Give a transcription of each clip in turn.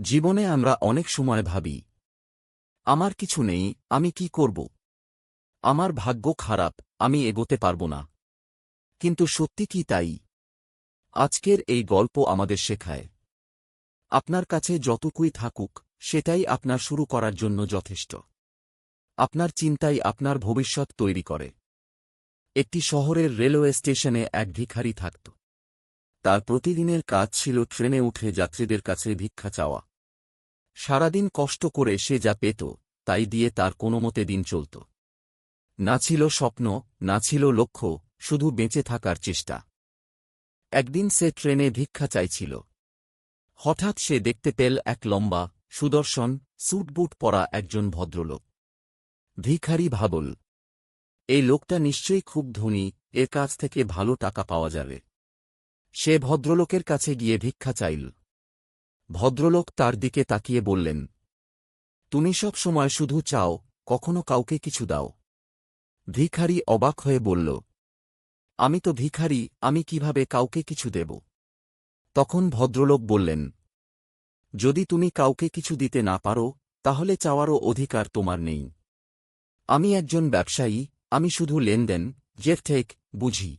জীবনে আমরা অনেক সময় ভাবি, আমার কিছু নেই, আমি কি করব? আমার ভাগ্য খারাপ, আমি এগোতে পারব না। কিন্তু সত্যি কি তাই? আজকের এই গল্প আমাদের শেখায়, আপনার কাছে যতটুকুই থাকুক, সেটাই আপনার শুরু করার জন্য যথেষ্ট। আপনার চিন্তাই আপনার ভবিষ্যৎ তৈরি করে। একটি শহরের রেলওয়ে স্টেশনে এক ভিখারি থাকত। তার প্রতিদিনের কাজ ছিল ট্রেনে উঠে যাত্রীদের কাছে ভিক্ষা চাওয়া। সারাদিন কষ্ট করে সে যা পেত, তাই দিয়ে তার কোনোমতে দিন চলত। না ছিল স্বপ্ন, না ছিল লক্ষ্য, শুধু বেঁচে থাকার চেষ্টা। একদিন সে ট্রেনে ভিক্ষা চাইছিল। হঠাৎ সে দেখতে পেল এক লম্বা, সুদর্শন, স্যুটবুট পরা একজন ভদ্রলোক। ভিখারি ভাবল, এই লোকটা নিশ্চয়ই খুব ধনী, এর কাছ থেকে ভালো টাকা পাওয়া যাবে। সে ভদ্রলোকের কাছে গিয়ে ভিক্ষা চাইল। ভদ্রলোক তার দিকে তাকিয়ে বললেন, তুমি সব সময় শুধু চাও, কখনো কাউকে কিছু দাও। ভিখারি অবাক হয়ে বলল, আমি তো ভিখারি, আমি কিভাবে কাউকে কিছু দেব? তখন ভদ্রলোক বললেন, যদি তুমি কাউকে কিছু দিতে না পারো, তাহলে চাওয়ারও অধিকার তোমার নেই। আমি একজন ব্যবসায়ী, আমি শুধু লেনদেন, যে ঠিক বুঝি।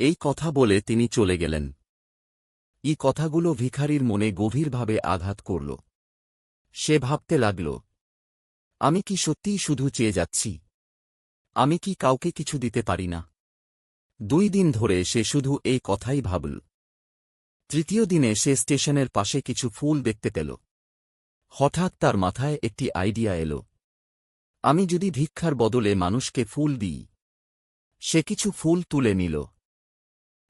এই কথা বলে তিনি চলে গেলেন। এই কথাগুলো ভিখারির মনে গভীরভাবে আঘাত করল। সে ভাবতে লাগল, আমি কি সত্যিই শুধু চেয়ে যাচ্ছি? আমি কি কাউকে কিছু দিতে পারি না? 2 দিন ধরে সে শুধু এই কথাই ভাবল। তৃতীয় দিনে সে স্টেশনের পাশে কিছু ফুল দেখতে পেল। হঠাৎ তার মাথায় একটি আইডিয়া এল, আমি যদি ভিক্ষার বদলে মানুষকে ফুল দিই। সে কিছু ফুল তুলে নিল।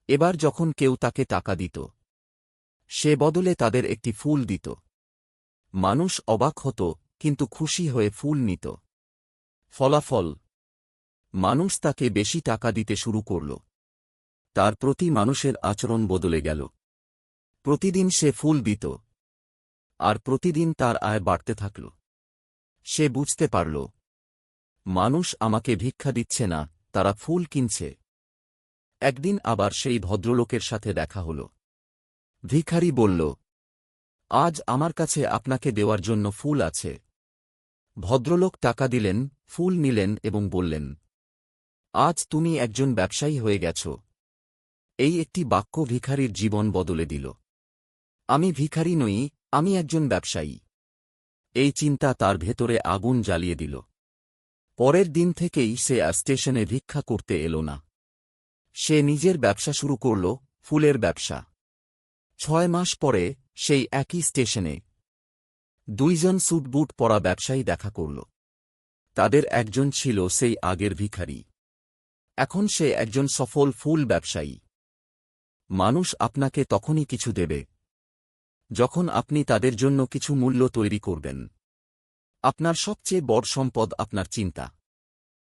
এবার যখন কেউ তাকে টাকা দিত, সে বদলে তাদের একটি ফুল দিত। মানুষ অবাক হতো, কিন্তু খুশি হয়ে ফুল নিত। ফলাফল, মানুষ তাকে বেশি টাকা দিতে শুরু করল। তার প্রতি মানুষের আচরণ বদলে গেল। প্রতিদিন সে ফুল দিত, আর প্রতিদিন তার আয় বাড়তে থাকল। সে বুঝতে পারল, মানুষ আমাকে ভিক্ষা দিচ্ছে না, তারা ফুল কিনছে। একদিন আবার সেই ভদ্রলোকের সাথে দেখা হল। ভিখারি বলল, আজ আমার কাছে আপনাকে দেওয়ার জন্য ফুল আছে। ভদ্রলোক টাকা দিলেন, ফুল নিলেন এবং বললেন, আজ তুমি একজন ব্যবসায়ী হয়ে গেছ। এই একটি বাক্য ভিখারির জীবন বদলে দিল। আমি ভিখারি নই, আমি একজন ব্যবসায়ী। এই চিন্তা তার ভেতরে আগুন জ্বালিয়ে দিল। পরের দিন থেকেই সে আর স্টেশনে ভিক্ষা করতে এল না। সে নিজের ব্যবসা শুরু করল, ফুলের ব্যবসা। 6 মাস পরে সেই একই স্টেশনে 2 জন স্যুটবুট পরা ব্যবসায়ী দেখা করল। তাদের একজন ছিল সেই আগের ভিখারি। এখন সে একজন সফল ফুল ব্যবসায়ী। মানুষ আপনাকে তখনই কিছু দেবে, যখন আপনি তাদের জন্য কিছু মূল্য তৈরি করবেন। আপনার সবচেয়ে বড় সম্পদ আপনার চিন্তা।